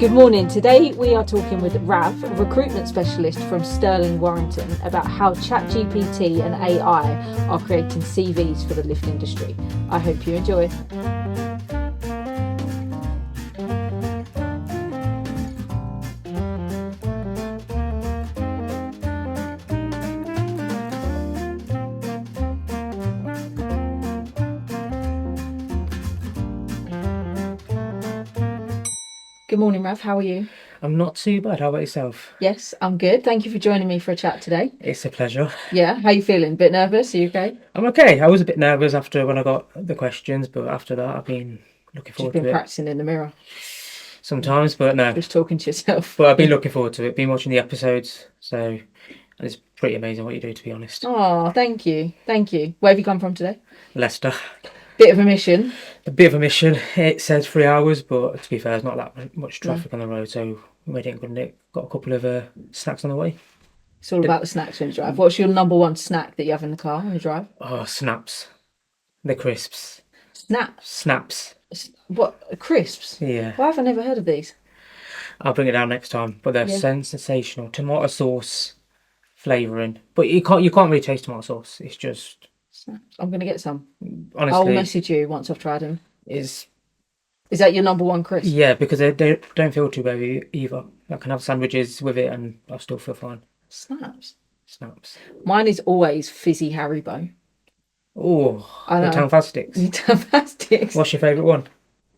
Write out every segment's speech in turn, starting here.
Good morning. Today we are talking with Rav, a recruitment specialist from Stirling, Warrington, about how ChatGPT and AI are creating CVs for the lift industry. I hope you enjoy. Good morning, Rav. How are you? I'm not too bad. How about yourself? Yes, I'm good. Thank you for joining me for a chat today. It's a pleasure. Yeah, how you feeling? Bit nervous? Are you okay? I'm okay. I was a bit nervous after when I got the questions, but after that, I've been looking Just forward been to it practicing in the mirror, sometimes, but no. just talking to yourself. But I've been looking forward to it. Been watching the episodes, so it's pretty amazing what you do, to be honest. Oh, thank you. Thank you. Where have you come from today? Leicester, Bit of a mission. a bit of a mission. It says 3 hours, but to be fair, there's not that much traffic on the road, so we made it good. Nick got a couple of snacks on the way. It's all about the snacks when you drive. What's your number one snack that you have in the car when you drive? Oh, snaps, the crisps, Snaps. snaps. What? Crisps? Yeah. Why have I never heard of these? I'll bring it down next time, but they're Yeah. sensational. Tomato sauce flavouring, but you can't really taste tomato sauce. It's just Snaps. I'm going to get some. I'll honestly message you once I've tried them. is Is that your number one crisp? yeah, because they don't feel too heavy either. I can have sandwiches with it and I'll still feel fine. Snaps. Snaps. Mine is always fizzy Haribo. Oh, I the know. Fantastics. Fantastic. What's your favourite one?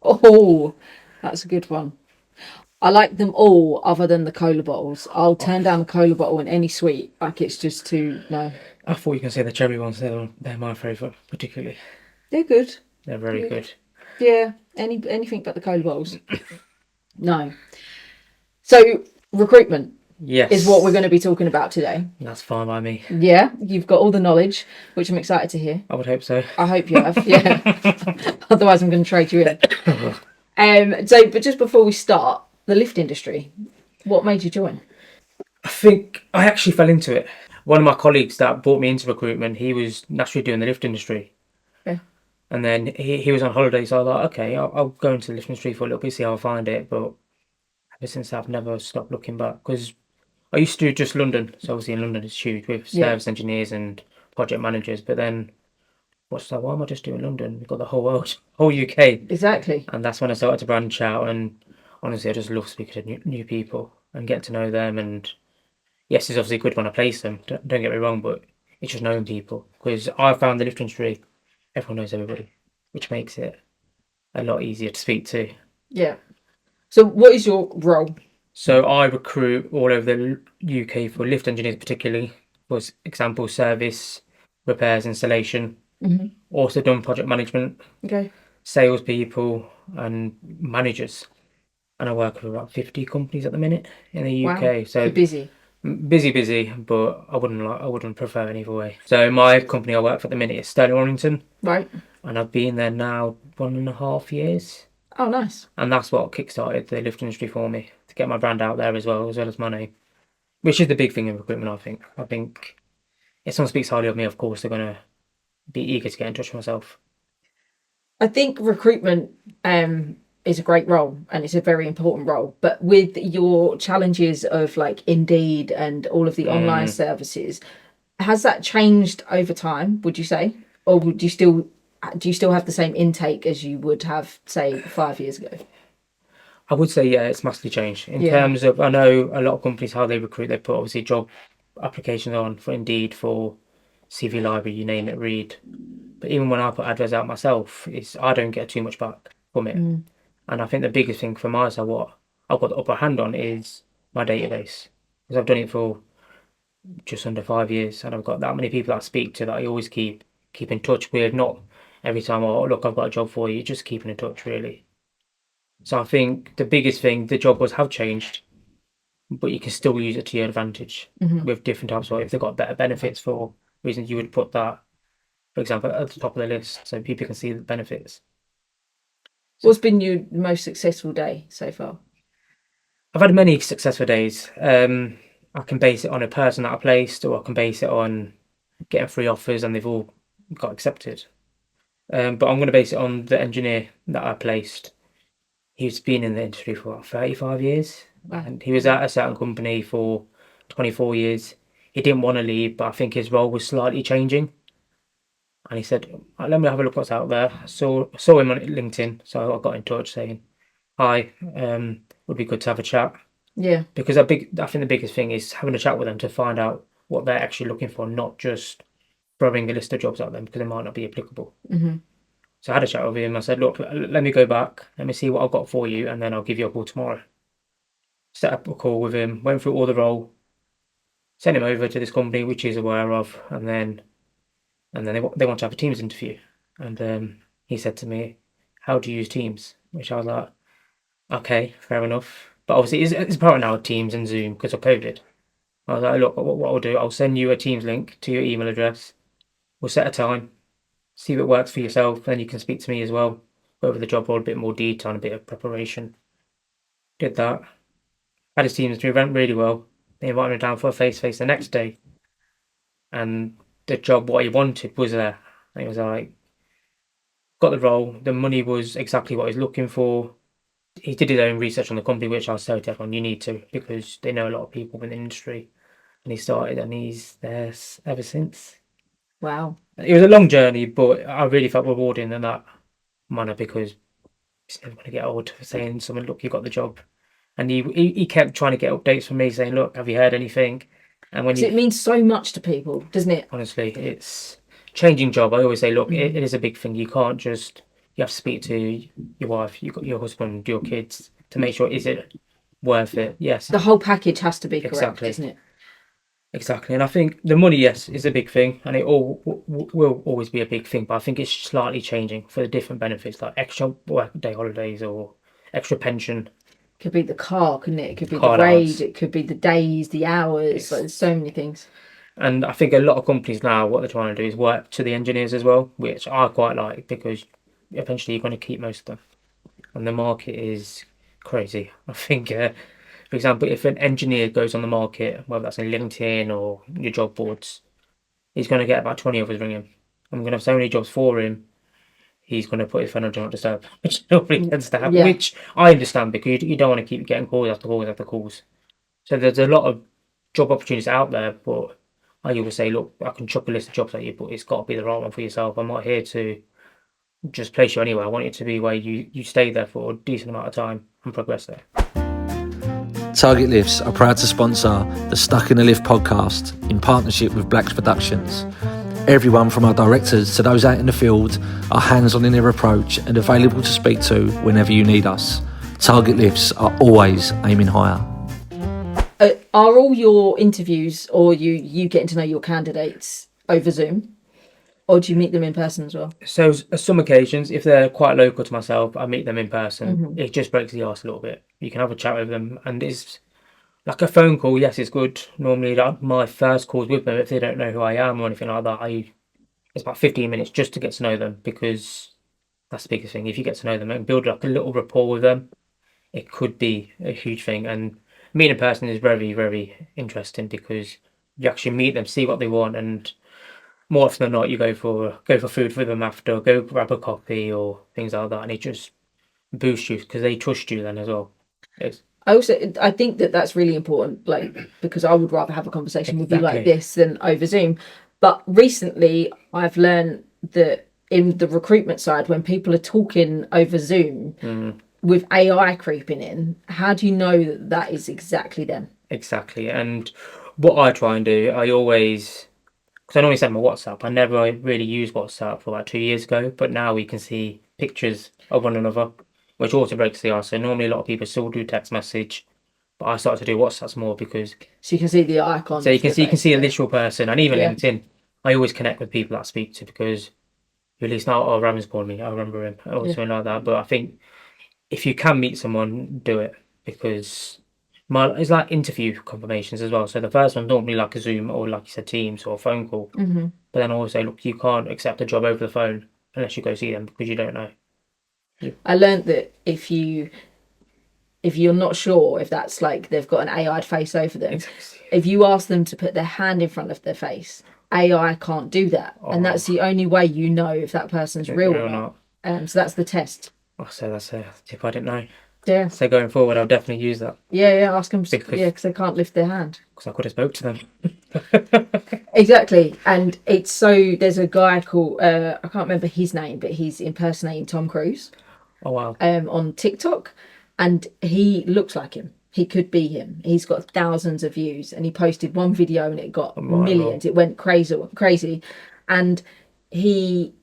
Oh, that's a good one. I like them all other than the cola bottles. I'll turn down the cola bottle in any sweet. Like it's just too, no. I thought you can say the cherry ones. They're my favourite, particularly. They're good. They're very good. Yeah, anything but the cola bottles. No. So recruitment Yes, is what we're going to be talking about today. That's fine by me. Yeah, you've got all the knowledge, which I'm excited to hear. I would hope so. I hope you have. Yeah. Otherwise, I'm going to trade you in. But just before we start, the lift industry. What made you join? I think I actually fell into it. One of my colleagues that brought me into recruitment, he was naturally doing the lift industry. Yeah. And then he was on holiday, so I was like, okay, I'll go into the lift industry for a little bit, see how I find it. But ever since I've never stopped looking back, because I used to do just London. So obviously in London it's huge with service engineers and project managers. But then what's that? Why am I just doing London? We've got the whole world, whole UK. Exactly. And that's when I started to branch out. And honestly, I just love speaking to new people and getting to know them. And yes, it's obviously good when I place them. Don't get me wrong, but it's just knowing people. Because I found the lift industry, everyone knows everybody, which makes it a lot easier to speak to. Yeah. So what is your role? So I recruit all over the UK for lift engineers, particularly for example, service, repairs, installation. Mhm. Also done project management, Okay. salespeople, and managers. And I work with about 50 companies at the minute in the UK. Wow. So You're busy. busy, but I wouldn't prefer any other way. So my company I work for at the minute is Stirling, Warrington, Right. and I've been there now 1.5 years. Oh, nice. And that's what kickstarted the lift industry for me, to get my brand out there as well as my name. Which is the big thing in recruitment, I think. I think if someone speaks highly of me, of course, they're going to be eager to get in touch with myself. I think recruitment is a great role and it's a very important role. But with your challenges of like Indeed and all of the online services, has that changed over time, would you say? Or do you still have the same intake as you would have, say, 5 years ago? I would say, yeah, it's massively changed. In terms of, I know a lot of companies, how they recruit, they put obviously job applications on for Indeed, for CV Library, you name it, Read. But even when I put adverts out myself, I don't get too much back from it. And I think the biggest thing for my side, what I've got the upper hand on, is my database. Because I've done it for just under 5 years, and I've got that many people that I speak to that I always keep in touch with. Not every time, oh look, I've got a job for you, just keeping in touch really. So I think the biggest thing, the job have changed, but you can still use it to your advantage with different types of, if they've got better benefits for reasons, you would put that, for example, at the top of the list so people can see the benefits. What's been your most successful day so far? I've had many successful days. I can base it on a person that I placed, or I can base it on getting free offers and they've all got accepted. But I'm going to base it on the engineer that I placed. He's been in the industry for about 35 years. Wow. And he was at a certain company for 24 years. He didn't want to leave, but I think his role was slightly changing. And he said, let me have a look what's out there. Saw him on LinkedIn, so I got in touch saying, hi, would be good to have a chat. Yeah. Because I think the biggest thing is having a chat with them to find out what they're actually looking for, not just throwing a list of jobs at them because they might not be applicable. Mm-hmm. So I had a chat with him. I said, look, let me go back. Let me see what I've got for you, and then I'll give you a call tomorrow. Set up a call with him, went through all the role, sent him over to this company, which he's aware of, and then they want to have a Teams interview. And he said to me, how do you use Teams? Which I was like, okay, fair enough. But obviously, it's apparent now Teams and Zoom because of COVID. I was like, look, what I'll do, I'll send you a Teams link to your email address. We'll set a time, see if it works for yourself, then you can speak to me as well. Go over the job role, a bit more detail and a bit of preparation. Did that. Had his Teams interview, went really well. They invited me down for a face-to-face the next day. And the job, what he wanted, was there. And he was like, got the role, the money was exactly what he's looking for. He did his own research on the company, which I'll say to everyone, you need to, because they know a lot of people in the industry. And he started, and he's there ever since. Wow. It was a long journey, but I really felt rewarding in that manner because it's never going to get old saying someone, look, you got the job. And he kept trying to get updates from me saying, look, have you heard anything? And when it means so much to people, doesn't it? Honestly, it's changing job. I always say, look, it is a big thing. You can't just, you have to speak to your wife, your husband, your kids to make sure, is it worth it? Yes. The whole package has to be correct, Exactly. isn't it? Exactly. And I think the money, yes, is a big thing, and it all will always be a big thing, but I think it's slightly changing for the different benefits, like extra workday holidays or extra pension. Could be the car, couldn't it? It could be Car the allowance. wage, it could be the days, the hours. Like, there's so many things. And I think a lot of companies now, what they're trying to do is work to the engineers as well, which I quite like because eventually you're going to keep most of them. And the market is crazy. I think, for example, if an engineer goes on the market, whether that's in LinkedIn or your job boards, he's going to get about 20 others ring him. I'm going to have so many jobs for him. He's going to put his phone on do not disturb, which normally tends to happen, Yeah. which I understand because you don't want to keep getting calls after calls after calls. So there's a lot of job opportunities out there, but I always say, look, I can chuck a list of jobs at you, but it's got to be the right one for yourself. I'm not here to just place you anywhere. I want it to be where you stay there for a decent amount of time and progress there. Target Lifts are proud to sponsor the Stuck in the Lift podcast in partnership with Blacks Productions. Everyone from our directors to those out in the field are hands-on in their approach and available to speak to whenever you need us. Target Lifts are always aiming higher. Are all your interviews or you getting to know your candidates over Zoom? Or do you meet them in person as well? So some occasions, if they're quite local to myself, I meet them in person. It just breaks the ice a little bit. You can have a chat with them, and it's like a phone call. Yes, it's good. Normally, like my first calls with them, if they don't know who I am or anything like that, it's about 15 minutes just to get to know them because that's the biggest thing. If you get to know them and build like a little rapport with them, it could be a huge thing. And meeting in person is very, very interesting because you actually meet them, see what they want, and more often than not, you go for food with them after, go grab a coffee or things like that, and it just boosts you because they trust you then as well. I think that that's really important, like, because I would rather have a conversation with you like this than over Zoom. But recently, I've learned that in the recruitment side, when people are talking over Zoom with AI creeping in, how do you know that that is exactly them? Exactly, and what I try and do, I always, because I normally send my WhatsApp. I never really used WhatsApp for about 2 years ago, but now we can see pictures of one another, which also breaks the ice. So normally a lot of people still do text message, but I started to do WhatsApps more because so you can see the icon. So you can see a literal person, and even LinkedIn. I always connect with people that I speak to because you at least know, oh, Ramon's calling me, I remember him, or something like that. But I think if you can meet someone, do it because it's like interview confirmations as well. So the first one's normally like a Zoom or like you said, Teams or a phone call. But then I always say, look, you can't accept a job over the phone unless you go see them because you don't know. I learned that if you're not sure if that's like they've got an AI face over them, if you ask them to put their hand in front of their face, AI can't do that. And that's the only way you know if that person's real or not. So that's the test. So that's a tip I didn't know. Yeah. So going forward, I'll definitely use that Yeah. Ask them. Because- Yeah, because they can't lift their hand. because I could have spoke to them. Exactly. And it's so there's a guy called I can't remember his name, but he's impersonating Tom Cruise Oh wow. on TikTok, and he looks like him. He could be him. He's got thousands of views, and he posted one video and it got Right, millions. It went crazy, and he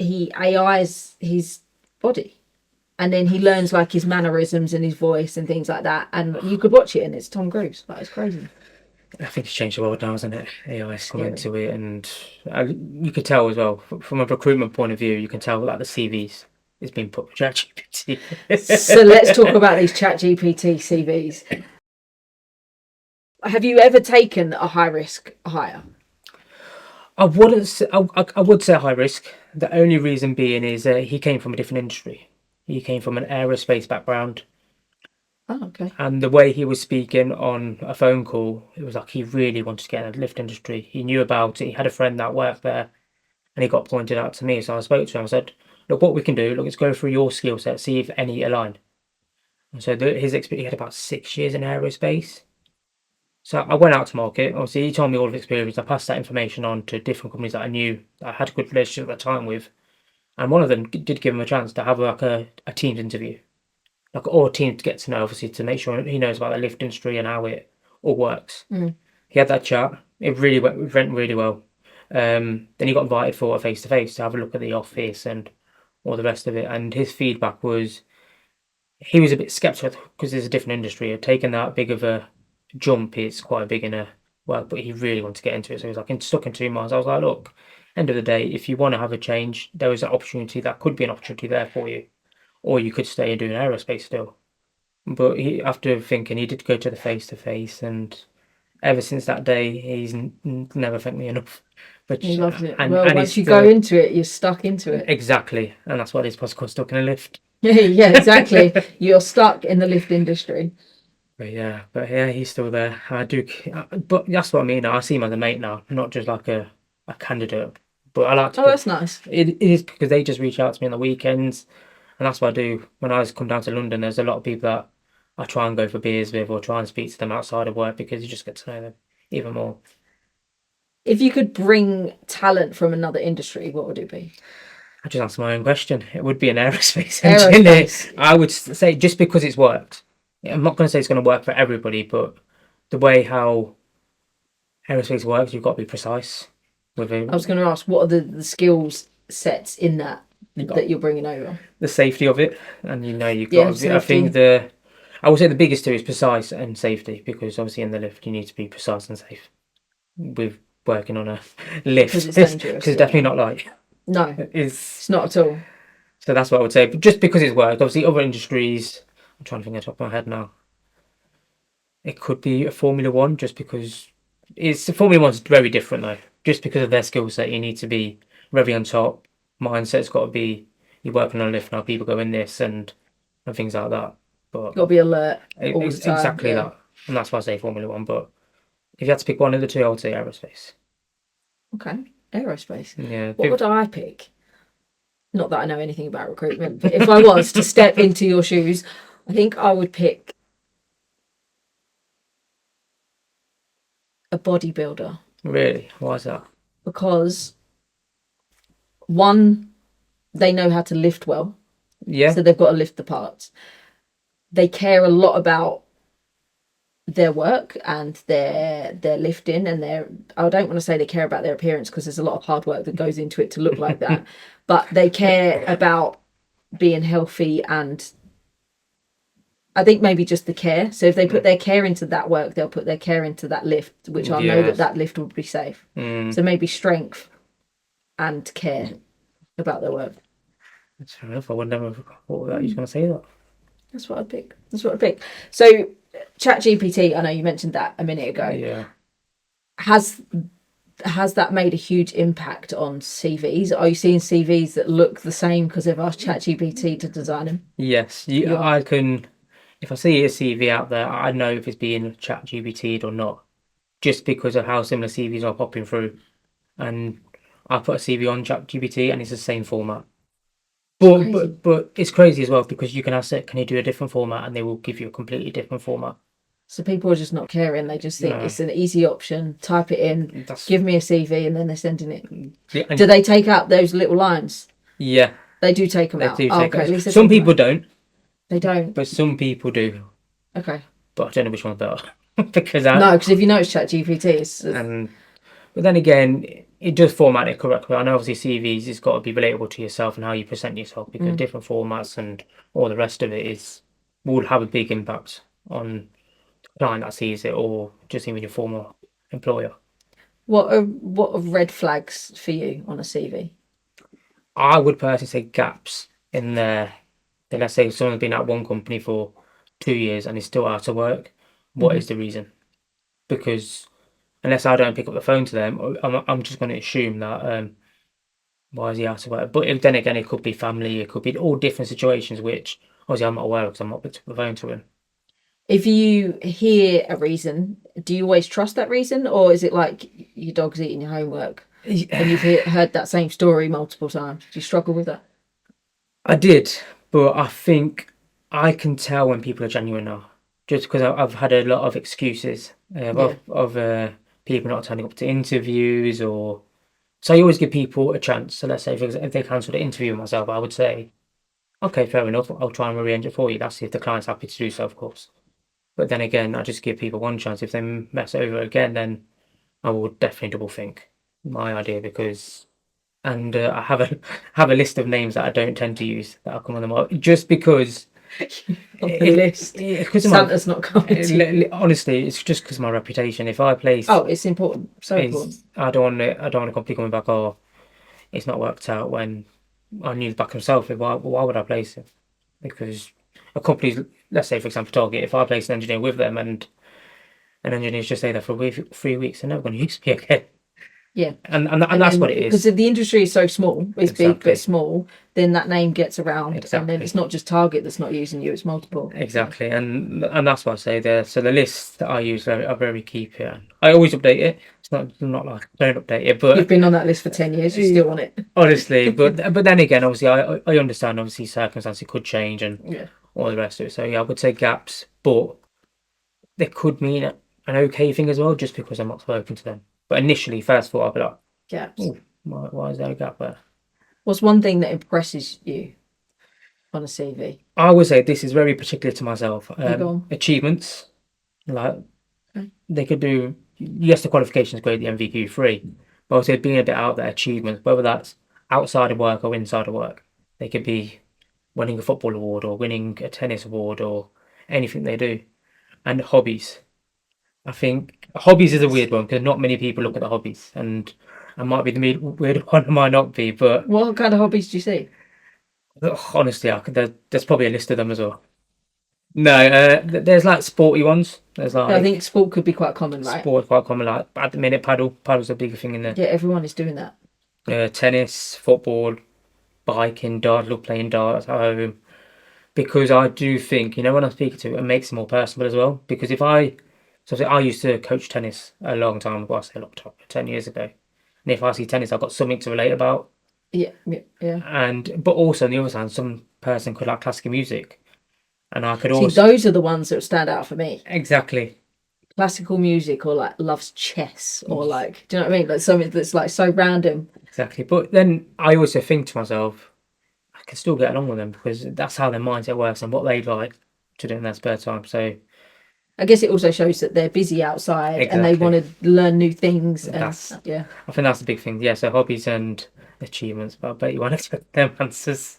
AIs his body, and then he learns like his mannerisms and his voice and things like that. And you could watch it, and it's Tom Cruise. Like, it's crazy. I think it's changed the world now, hasn't it? AI's come Scary. into it, and you could tell as well from a recruitment point of view. You can tell like the CVs is being put with ChatGPT. So let's talk about these ChatGPT CVs. Have you ever taken a high risk hire? I wouldn't. I would say high risk. The only reason being is he came from a different industry. He came from an aerospace background, Oh, okay. and the way he was speaking on a phone call, it was like he really wanted to get in the lift industry. He knew about it. He had a friend that worked there, and he got pointed out to me. So I spoke to him. I said, "Look, what we can do. Look, let's go through your skill set, see if any align." And so his experience, he had about 6 years in aerospace. So I went out to market. Obviously, he told me all of his experience. I passed that information on to different companies that I knew that I had a good relationship at the time with, and one of them did give him a chance to have like a team's interview, like or a team to get to know, obviously, to make sure he knows about the lift industry and how it all works. He had that chat. It went really well. Then he got invited for a face to face to have a look at the office and all the rest of it. And his feedback was he was a bit skeptical because it's a different industry. Taking that big of a jump is quite big in a work, but he really wanted to get into it. So he was like stuck in 2 months. I was like, look, end of the day, if you want to have a change, there is an opportunity that could be an opportunity there for you, or you could stay and do an aerospace still. But he, after thinking, he did go to face, and ever since that day, he's never thanked me enough. But He loves it. and Well, and once he's you go into it, you're stuck into it. exactly, and that's why this podcast called Stuck in a Lift. Yeah, exactly. You're stuck in the lift industry. But yeah, he's still there. I do, but that's what I mean. I see him as a mate now, not just like a candidate. But I like to. Oh, that's nice. It is because they just reach out to me on the weekends, and that's what I do when I come down to London. There's a lot of people that I try and go for beers with or try and speak to them outside of work because you just get to know them even more. If you could bring talent from another industry, what would it be? I just asked my own question. It would be an aerospace engineer. Aerospace. I would say just because it's worked. I'm not going to say it's going to work for everybody, but the way how aerospace works, you've got to be precise with I was going to ask, what are the skills sets in that you're bringing over? the safety of it, and you've Yeah, got to be, I safety. think I would say the biggest two is precise and safety, because obviously in the lift you need to be precise and safe with working on a lift Because it's dangerous, because it's yeah. definitely not like No, it's it's not at all. so that's what I would say. But just because it's worked, obviously other industries, I'm trying to think on top of my head now. It could be a Formula One, just because it's Formula One's very different though. Just because of their skill set, you need to be very on top. Mindset's got to be you're working on a lift now. People go in this and things like that. But Got to be alert all the time. exactly Yeah. that, and that's why I say Formula One. But if you had to pick one of the two, I would say aerospace. Okay, aerospace. Yeah, What would I pick? Not that I know anything about recruitment, but if I was to step into your shoes, I think I would pick a bodybuilder, really. Why is that? because one, they know how to lift well, Yeah, so they've got to lift the parts. They care a lot about their work and their lifting and I don't want to say they care about their appearance, because there's a lot of hard work that goes into it to look like that, but they care about being healthy, and I think maybe just the care. So if they put their care into that work, they'll put their care into that lift, which I know Yes. that lift would be safe. Mm, So maybe strength and care about their work. that's fair enough. I would never have thought that you was going to say that. That's what I'd pick. So ChatGPT, I know you mentioned that a minute ago. Yeah. Has that made a huge impact on CVs? Are you seeing CVs that look the same because they've asked ChatGPT to design them? Yes, I can. If I see a CV out there, I know if it's being chat GBT'd or not, just because of how similar CVs are popping through. And I put a CV on chat GBT and it's the same format. But it's crazy as well because you can ask it, can you do a different format, and they will give you a completely different format. So people are just not caring. They just think No. it's an easy option. Type it in, give me a CV, and then they're sending it. Yeah, Do they take out those little lines? yeah, They do take them they out. do Oh, take okay, it. at least Some people don't, they don't. but some people do. Okay. But I don't know which one's better because No, because if you notice ChatGPT, it's but then again, it does format it correctly. I know obviously CVs it's got to be relatable to yourself and how you present yourself because different formats and all the rest of it is will have a big impact on the client that sees it or just even your former employer. what are red flags for you on a CV? I would personally say gaps in there. Then let's say someone's been at one company for 2 years and is still out of work. What is the reason? Because unless I don't pick up the phone to them, I'm just going to assume that why is he out of work? But then again, it could be family, it could be all different situations, which obviously I'm not aware of because I'm not picked up the phone to him. If you hear a reason, do you always trust that reason, or is it like your dog's eating your homework and you've heard that same story multiple times? Do you struggle with that? I did, but I think I can tell when people are genuine now, just because I've had a lot of excuses of people not turning up to interviews or. So I always give people a chance. So let's say if they cancelled an interview with myself, I would say, okay, fair enough. I'll try and rearrange it for you. That's if the client's happy to do so, of course. But then again, I just give people one chance. If they mess over again, then I will definitely double think my idea because, and I have a list of names that I don't tend to use that I come on the market just because. On the list. Because Santa's not coming to you. honestly, it's just because of my reputation. If I place, It's important. So important. I don't want a company coming back. Oh, it's not worked out when I knew the back himself. Why would I place it? Because a company's, let's say for example, Target. If I place an engineer with them and an engineer's just stay there for a week, 3 weeks, they're never going to use me again. Yeah, and that's what it is. Because the industry is so small, it's big Exactly. but small. Then that name gets around, and then Exactly. it's not just Target that's not using you; it's multiple. Exactly, and that's what I say there. So the list that I use, I very keep here. I always update it. It's not like I don't update it, but You've been on that list for 10 years. You're still on it. honestly, but then again, obviously, I understand. Obviously, circumstances could change and Yeah. all the rest of it. So yeah, I would say gaps, but they could mean an okay thing as well, just because I'm not spoken to them. But initially, first thought, I'd be like, Gaps. oh, why is there a gap there? What's one thing that impresses you on a CV? I would say this is very particular to myself. Go on. Achievements, like Okay. they could do. Yes, the qualification is great, the MVQ free, but also being a bit out there, achievements, whether that's outside of work or inside of work. They could be winning a football award or winning a tennis award or anything they do. And hobbies. I think hobbies is a weird one because not many people look at the hobbies, and I might be the weird one, I might not be, but What kind of hobbies do you see? honestly, there's probably a list of them as well. No, there's like sporty ones. There's like I think sport could be quite common, right? sport quite common. Like at the minute, paddle's a bigger thing in there. Yeah, everyone is doing that. Tennis, football, biking, dart. Love playing darts at home because I do think when I'm speaking to it makes it more personal as well. Because I used to coach tennis a long time ago. I say a long time, 10 years ago. And if I see tennis, I've got something to relate about. Yeah. But also on the other side, some person could like classical music, and I could See, also those are the ones that stand out for me. exactly. Classical music, or like loves chess, or like, do you know what I mean? Like something that's like so random. Exactly. But then I also think to myself, I can still get along with them because that's how their mindset works and what they like to do in their spare time. So I guess it also shows that they're busy outside and they want to learn new things. And I think that's the big thing. Yeah, so hobbies and achievements. But I bet you won't expect them answers.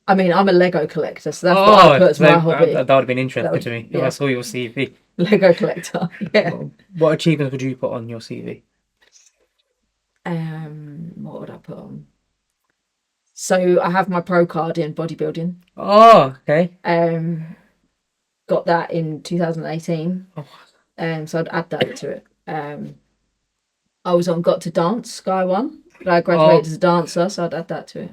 I mean, I'm a Lego collector, so that's what I put as my hobby. That would have been interesting to me if I saw your CV. Lego collector, yeah. What achievements would you put on your CV? What would I put on? So I have my pro card in bodybuilding. Oh, okay. Got that in 2018. So I'd add that to it. I was on Got to Dance Sky One. I graduated as a dancer, so I'd add that to it.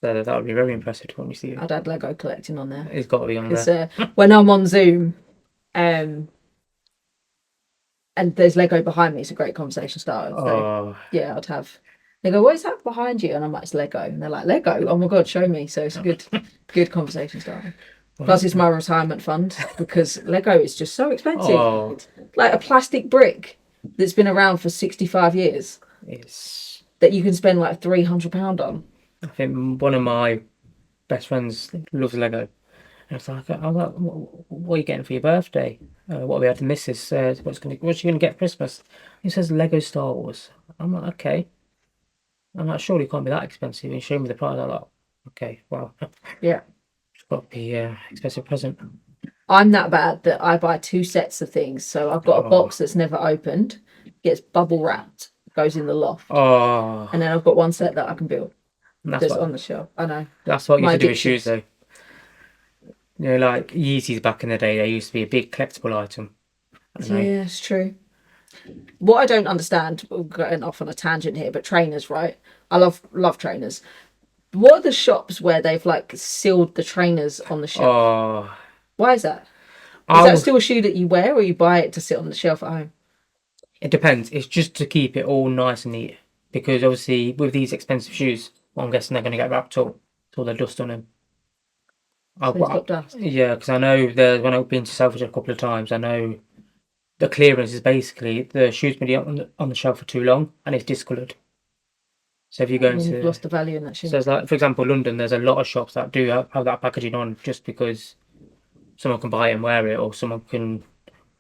That would be very impressive when you see it. I'd add Lego collecting on there. It's got to be on there. When I'm on Zoom, and there's Lego behind me, it's a great conversation starter. So, yeah, I'd have They go, what is that behind you? And I'm like, it's Lego. And they're like, Lego? Oh my God, show me. So it's a good conversation starter. Plus, it's my retirement fund because Lego is just so expensive. Oh, Like a plastic brick that's been around for 65 years it's. that you can spend like £300 on. I think one of my best friends loves Lego. And it's like, I'm like, what are you getting for your birthday? What are we had to miss this? What's she gonna get for Christmas? He says Lego Star Wars. I'm like, okay. I'm like, surely it can't be that expensive. And he showed me the price. I'm like, okay, wow, Yeah. it's got to be expensive present. I'm that bad that I buy 2 sets of things. So I've got a box that's never opened, gets bubble wrapped, goes in the loft. Oh, And then I've got 1 set that I can build and that's on the shelf. I know. that's what I My used to do with shoes addictions. though. You know, like Yeezys back in the day, they used to be a big collectible item. And Yeah, it's true. What I don't understand, we're going off on a tangent here, but trainers, right? I love trainers. What are the shops where they've like sealed the trainers on the shelf? oh, Why is that? Is I'll, that still a shoe that you wear, or you buy it to sit on the shelf at home? it depends. It's just to keep it all nice and neat. Because obviously, with these expensive shoes, well, I'm guessing they're going to get wrapped up till the dust on them. So it's got dust. Yeah, because I know when I've been to Selfridge a couple of times, I know the clearance is basically the shoe's been on the shelf for too long and it's discoloured. So if you go And then you've into, lost the value in that shoe. so it's like, for example, London, there's a lot of shops that do have that packaging on just because someone can buy it and wear it, or someone can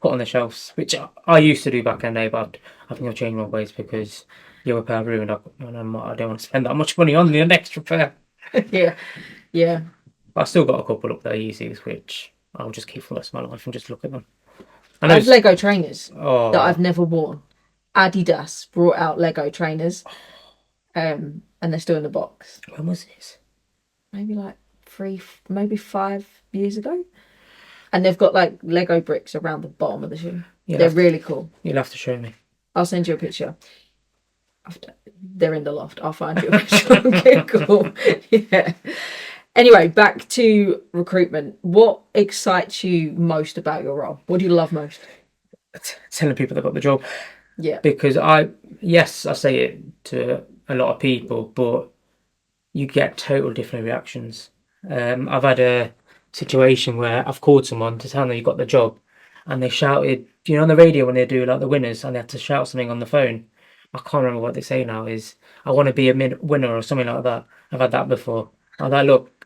put on the shelves, which I used to do back in the day, but I think I've changed my ways because the other pair ruined up, and I don't want to spend that much money on the extra pair. Yeah, yeah. But I've still got a couple up there, Yeezys, which I'll just keep for the rest of my life and just look at them. I have Lego trainers that Oh, I've never worn. Adidas brought out Lego trainers, and they're still in the box. when was this? Maybe like 3, maybe 5 years ago. And they've got like Lego bricks around the bottom of the shoe. They're really cool. You'll have to show me. I'll send you a picture. They're in the loft. I'll find you a picture. Okay, cool. Yeah. Anyway, back to recruitment. What excites you most about your role? What do you love most? Telling people they got the job. Yeah. Because I say it to a lot of people, but you get total different reactions. I've had a situation where I've called someone to tell them you got the job, and they shouted, on the radio when they do like the winners, and they had to shout something on the phone. I can't remember what they say now. Is I want to be a winner or something like that. I've had that before. I'm like, look,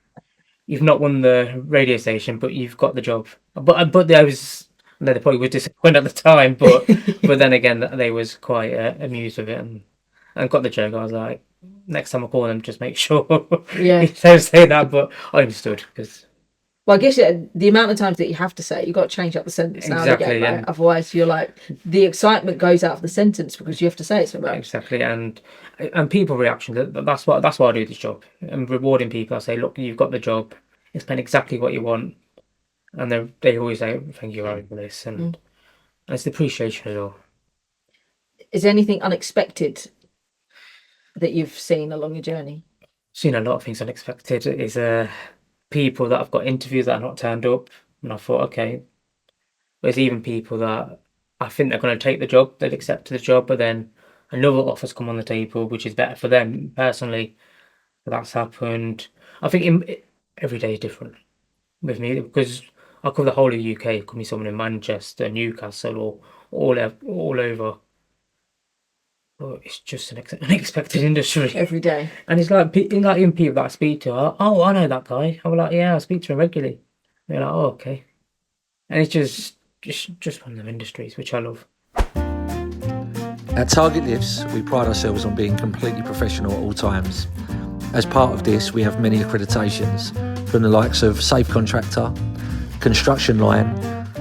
you've not won the radio station, but you've got the job. But they probably were disappointed at the time, but but then again, they was quite amused with it and got the joke. I was like, next time I call them, just make sure Yeah. they say that. But I understood because Well, I guess the amount of times that you have to say it, you've got to change up the sentence now and Exactly, again, right? and- Otherwise, you're like, the excitement goes out of the sentence because you have to say it so much. exactly and people reaction. That's what I do this job. And rewarding people. I say, look, you've got the job. It's been exactly what you want, and they always say, thank you very much for this, and it's the appreciation as well. Is there anything unexpected that you've seen along your journey? Seen a lot of things unexpected. Is people that I've got interviews that are not turned up, and I thought, okay. There's even people that I think they're going to take the job, they'd accept the job, but then another offer's come on the table, which is better for them personally. But that's happened. I think every day is different with me because I cover the whole of the UK. It could be someone in Manchester, Newcastle, or all over. But it's just an unexpected industry. Every day. And it's like even people that I speak to are, oh, I know that guy. I'm like, yeah, I speak to him regularly. They're like, oh, okay. And it's just one of them industries, which I love. At Target Lifts, we pride ourselves on being completely professional at all times. As part of this, we have many accreditations from the likes of Safe Contractor, Construction Line,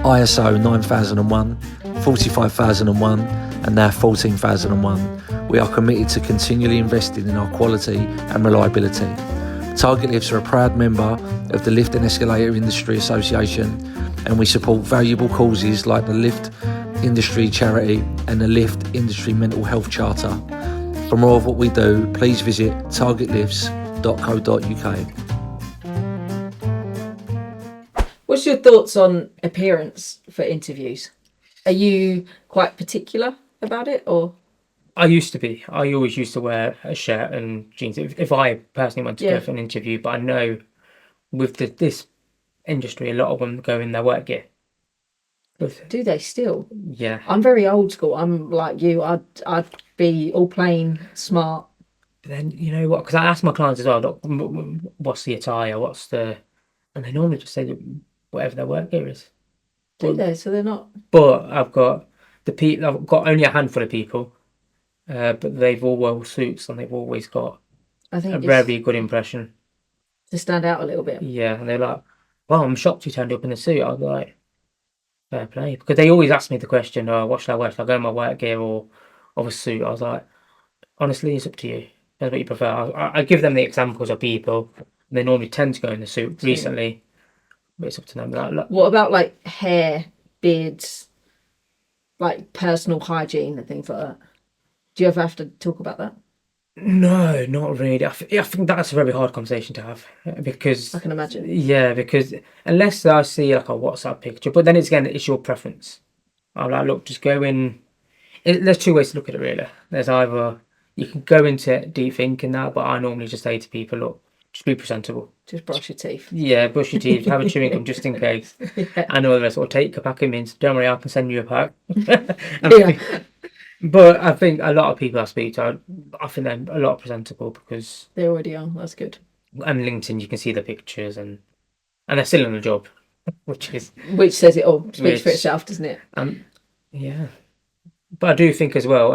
ISO 9001, 45001 and now 14001. We are committed to continually investing in our quality and reliability. Target Lifts are a proud member of the Lift and Escalator Industry Association, and we support valuable causes like the Lift Industry Charity and the Lift Industry Mental Health Charter. For more of what we do, please visit targetlifts.co.uk. What's your thoughts on appearance for interviews? Are you quite particular about it, or? I used to be. I always used to wear a shirt and jeans if I personally went to go for an interview. But I know with this industry, a lot of them go in their work gear. Do they still? Yeah. I'm very old school. I'm like you. I'd be all plain, smart. But then you know what? Because I ask my clients as well, look, what's the attire? And they normally just say whatever their work gear is. Do they? So they're not. But I've got only a handful of people, but they've all worn suits and they've always got I think a very good impression. To stand out a little bit. Yeah, and they're like, "Well, I'm shocked you turned up in a suit." I was like, "Fair play," because they always ask me the question, "Oh, what should I wear? Should I go in my work gear or a suit?" I was like, "Honestly, it's up to you. That's what you prefer." I give them the examples of people. And they normally tend to go in the suit recently, but it's up to them. Like, what about like hair, beards, like personal hygiene and things like that? Do you ever have to talk about that? No, not really. I think that's a very hard conversation to have because I can imagine. Yeah, because unless I see like a WhatsApp picture, but then it's your preference. I'm like, look, just go in. There's two ways to look at it, really. There's either you can go into it deep thinking that, but I normally just say to people, look, just be presentable. Just brush your teeth. Yeah, brush your teeth, have a chewing gum just in case. Yeah. And all the rest, or take a pack of mints. Don't worry, I can send you a pack. Yeah. But I think a lot of people I speak to, I think they're a lot presentable because They already are. That's good. on LinkedIn you can see the pictures and they're still in the job, which says it all. Speaks for itself, doesn't it? Yeah. But I do think as well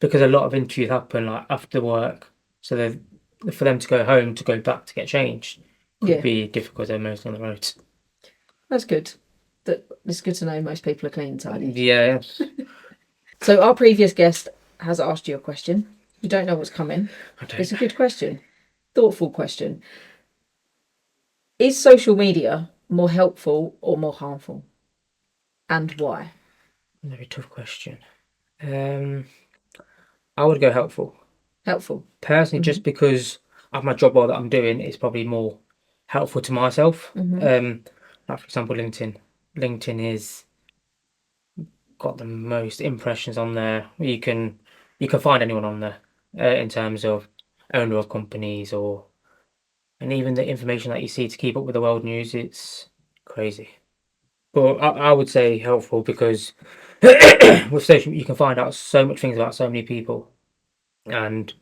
because a lot of interviews happen like after work, so for them to go home to go back to get changed could be difficult. They're mostly on the road. That's good. It's good to know most people are clean and tidy. Yeah. So our previous guest has asked you a question. You don't know what's coming. It's a good question. Thoughtful question. Is social media more helpful or more harmful? And why? Very tough question. I would go helpful. Helpful. Personally, just because of my job role that I'm doing, it's probably more helpful to myself. Like for example, LinkedIn. LinkedIn is got the most impressions on there. You can find anyone on there in terms of owner of companies and even the information that you see to keep up with the world news. It's crazy. But I would say helpful because with social you can find out so much things about so many people, and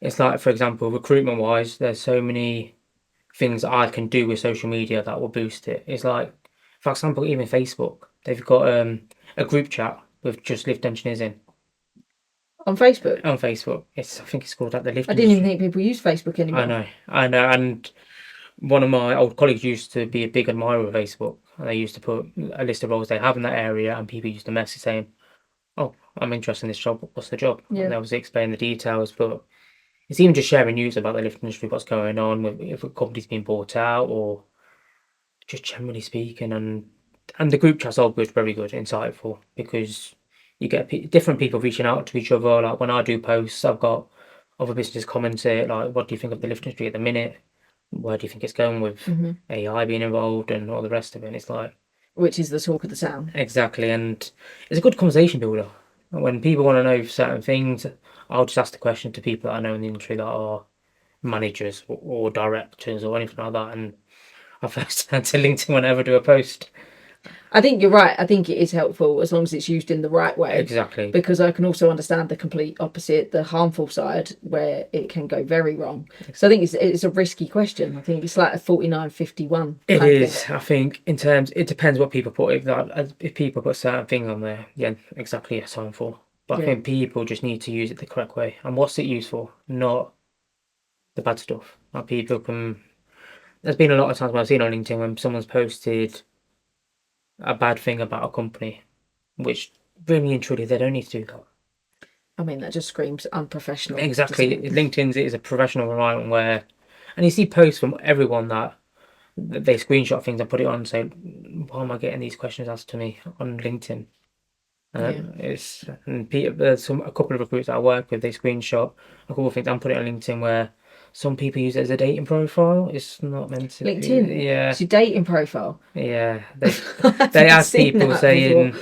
it's like, for example, recruitment wise, there's so many things I can do with social media that will boost it. It's like, for example, even Facebook, they've got a group chat with just lift engineers in. On Facebook? On Facebook. I think it's called that, the lift I didn't even think people use Facebook anymore. I know. And one of my old colleagues used to be a big admirer of Facebook. And they used to put a list of roles they have in that area, and people used to message saying, "Oh, I'm interested in this job. What's the job?" Yeah. And they obviously explain the details, but it's even just sharing news about the lift industry, what's going on, if a company's been bought out, or just generally speaking. And the group chat's all good, very good, insightful, because you get different people reaching out to each other. Like when I do posts, I've got other businesses commenting, like, "What do you think of the lift industry at the minute? Where do you think it's going with AI being involved and all the rest of it?" And it's like, which is the talk of the town. Exactly, and it's a good conversation builder. When people want to know certain things, I'll just ask the question to people that I know in the industry that are managers or directors or anything like that, and I first turn to LinkedIn whenever I do a post. I think you're right. I think it is helpful as long as it's used in the right way. Exactly. Because I can also understand the complete opposite, the harmful side, where it can go very wrong. So I think it's a risky question. I think it's like a 49-51. It is. I think in terms, it depends what people put. If people put certain things on there, yeah, exactly, it's harmful. But I think people just need to use it the correct way. And what's it used for? Not the bad stuff. Like people can. There's been a lot of times when I've seen on LinkedIn when someone's posted a bad thing about a company, which really and truly they don't need to do that. I mean, that just screams unprofessional. Exactly. LinkedIn is a professional environment where, and you see posts from everyone that they screenshot things and put it on and say, "Why am I getting these questions asked to me on LinkedIn?" There's a couple of recruiters that I work with, they screenshot a couple of things and put it on LinkedIn where some people use it as a dating profile. It's not meant to LinkedIn? Yeah. It's your dating profile? Yeah. They ask people saying,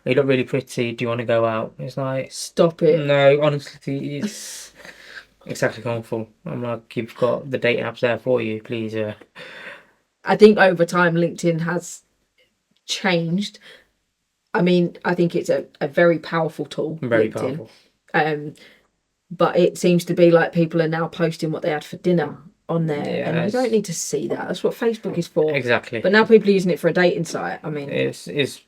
You look really pretty. Do you want to go out? It's like, Stop it. no, honestly, it's exactly harmful. I'm like, you've got the dating apps there for you, please. I think over time LinkedIn has changed. I mean, I think it's a very powerful tool, Very LinkedIn. powerful. But it seems to be like people are now posting what they had for dinner on there, and you Yes. don't need to see that. That's what Facebook is for. Exactly. But now people are using it for a dating site. I mean, It's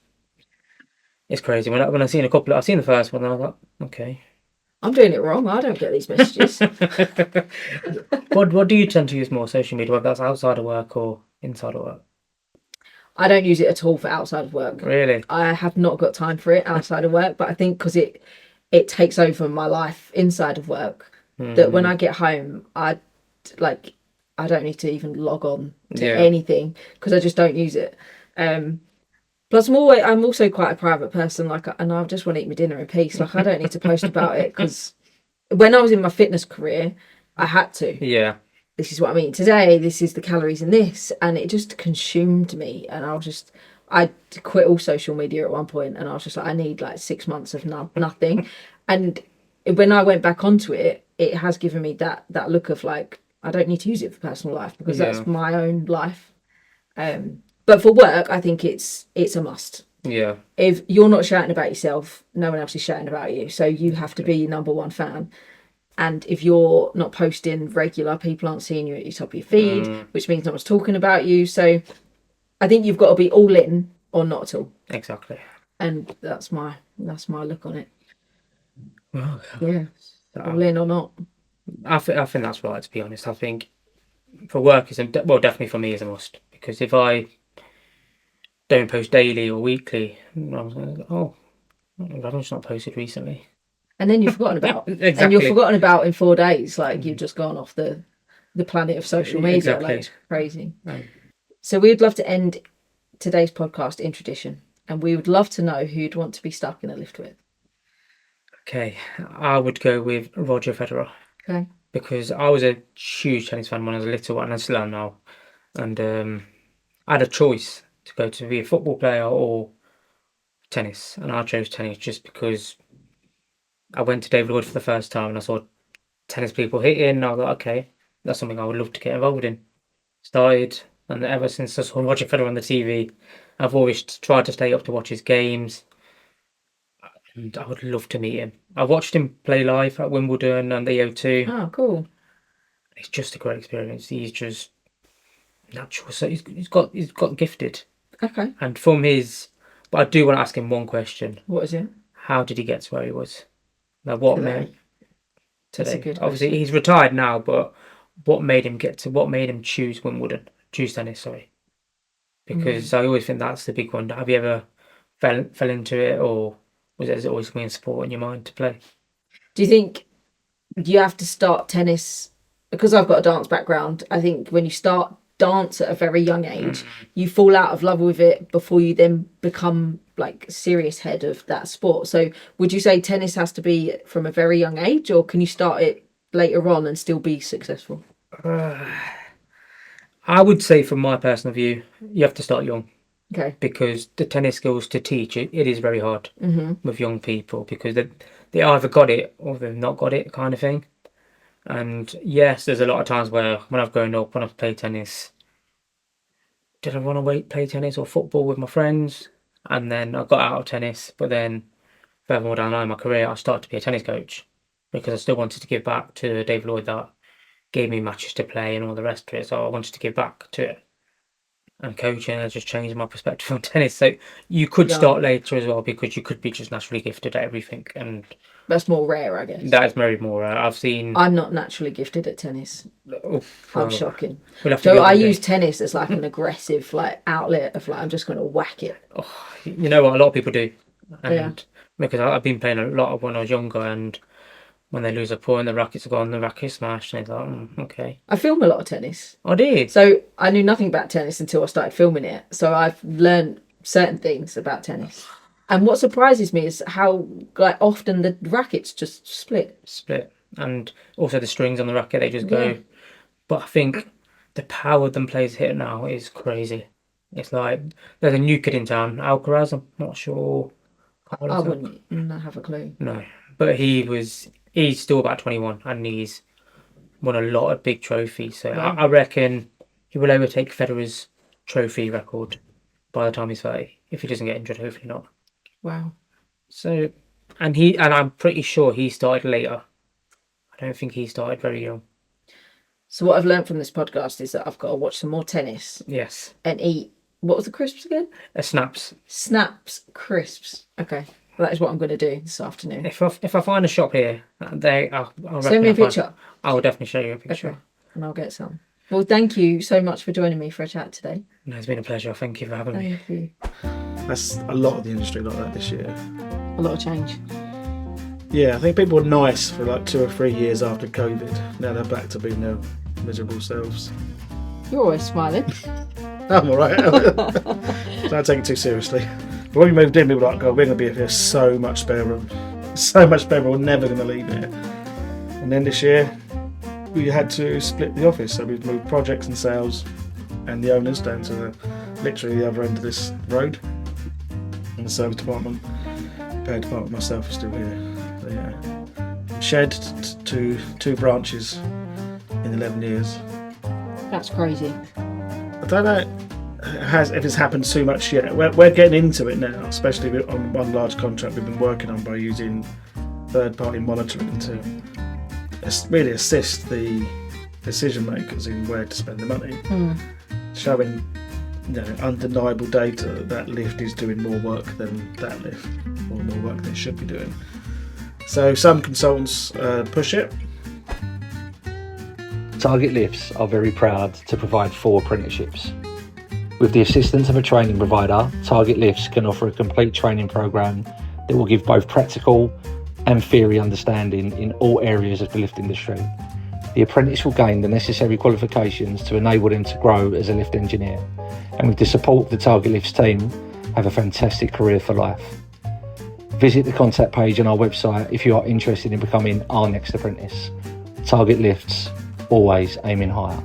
crazy. When I seen a couple, I've seen the first one, and I thought, okay. I'm doing it wrong. I don't get these messages. What do you tend to use more, social media, whether that's outside of work or inside of work? I don't use it at all for outside of work. Really? I have not got time for it outside of work, but I think because it takes over my life inside of work, that when I get home, I don't need to even log on to anything because I just don't use it. Plus, I'm also quite a private person, and I just want to eat my dinner in peace. Like, I don't need to post about it because when I was in my fitness career, I had to. Yeah. This is what I'm eating today. This is the calories in this, and it just consumed me. And I quit all social media at one point, and I was just like, I need like 6 months of nothing. And when I went back onto it, it has given me that look of like, I don't need to use it for personal life because that's my own life. But for work, I think it's a must. Yeah. If you're not shouting about yourself, no one else is shouting about you. So you have to be your number one fan. And if you're not posting regular, people aren't seeing you at the top of your feed, which means no one's talking about you. So I think you've got to be all in or not at all. Exactly. And that's my look on it. Well, yeah, all in or not. I think that's right. To be honest, I think for work definitely for me is a must, because if I don't post daily or weekly, I was like, oh, I've just not posted recently. And then you're forgotten about. Exactly. And you're forgotten about in 4 days. Like, you've just gone off the planet of social media. Exactly. Like, it's crazy. So we'd love to end today's podcast in tradition. And we would love to know who you'd want to be stuck in a lift with. Okay, I would go with Roger Federer. Okay. Because I was a huge tennis fan when I was little, and I still am now. And I had a choice to be a football player or tennis, and I chose tennis just because I went to David Lloyd for the first time and I saw tennis people hitting, and I was like, okay, that's something I would love to get involved in. Started, and ever since I saw Roger Federer on the TV, I've always tried to stay up to watch his games, and I would love to meet him. I watched him play live at Wimbledon and the O2. Oh, cool. It's just a great experience. He's just natural, so he's got gifted. Okay. And from his, but I do want to ask him one question. What is it? How did he get to where he was? Like, what Today. That's a today? good Obviously, question. he's retired now, but what made him choose Wimbledon, choose tennis? Sorry, because I always think that's the big one. Have you ever fell into it, or was it always been sport in your mind to play? Do you think you have to start tennis? Because I've got a dance background, I think when you start dance at a very young age, you fall out of love with it before you then become like serious head of that sport. So would you say tennis has to be from a very young age, or can you start it later on and still be successful? I would say, from my personal view, you have to start young. Okay. Because the tennis skills to teach it is very hard with young people, because they either got it or they've not got it, kind of thing. And yes, there's a lot of times where when I've grown up, when I've played tennis, did I want to play tennis or football with my friends? And then I got out of tennis, but then furthermore down the line in my career, I started to be a tennis coach because I still wanted to give back to David Lloyd, that gave me matches to play and all the rest of it. So I wanted to give back to it. And coaching has just changed my perspective on tennis. So you could start later as well, because you could be just naturally gifted at everything, and that's more rare, I guess. that is very more rare. I've seen. I'm not naturally gifted at tennis. I'm shocking. We'll have to So I use tennis as like an aggressive like outlet of like, I'm just going to whack it. Oh, you know what a lot of people do, and because I've been playing a lot of when I was younger, and when they lose a point, the rackets are gone, the racket's smashed, and it's like, okay. I film a lot of tennis. I did. So I knew nothing about tennis until I started filming it. So I've learned certain things about tennis. And what surprises me is how like often the rackets just split. And also the strings on the racket, they just go. But I think the power them players hit now is crazy. It's like there's a new kid in town, Alcaraz. I'm not sure. I wouldn't have a clue. No, but he's still about 21 and he's won a lot of big trophies. So Wow. I reckon he will overtake Federer's trophy record by the time he's 30, if he doesn't get injured. Hopefully not. Wow. So, and I'm pretty sure he started later. I don't think he started very young. So what I've learned from this podcast is that I've got to watch some more tennis Yes. and eat, what was the crisps again? Snaps. Snaps crisps. Okay. That is what I'm going to do this afternoon. If I find a shop here, I'll Send me a picture. I will definitely show you a picture. Okay. And I'll get some. Well, thank you so much for joining me for a chat today. No, it's been a pleasure. Thank you for having me. Thank you. That's a lot of the industry like that this year. A lot of change. Yeah, I think people were nice for like 2 or 3 years after COVID. Now they're back to being their miserable selves. You're always smiling. I'm alright. Don't take it too seriously. But when we moved in, we were like, God, we're going to be here so much spare room. So much spare room, we're never going to leave here. And then this year, we had to split the office. So we've moved projects and sales and the owners down to literally the other end of this road. And the service department, repair department, myself is still here. So yeah. Shed to 2 branches in 11 years. That's crazy. I don't know if it's happened too much yet. We're getting into it now, especially on one large contract we've been working on by using third-party monitoring to really assist the decision makers in where to spend the money, showing undeniable data that lift is doing more work than that lift, or more work than it should be doing. So some consultants push it. Target Lifts are very proud to provide 4 apprenticeships. With the assistance of a training provider, Target Lifts can offer a complete training program that will give both practical and theory understanding in all areas of the lift industry. The apprentice will gain the necessary qualifications to enable them to grow as a lift engineer, and with the support of the Target Lifts team, have a fantastic career for life. Visit the contact page on our website if you are interested in becoming our next apprentice. Target Lifts, always aiming higher.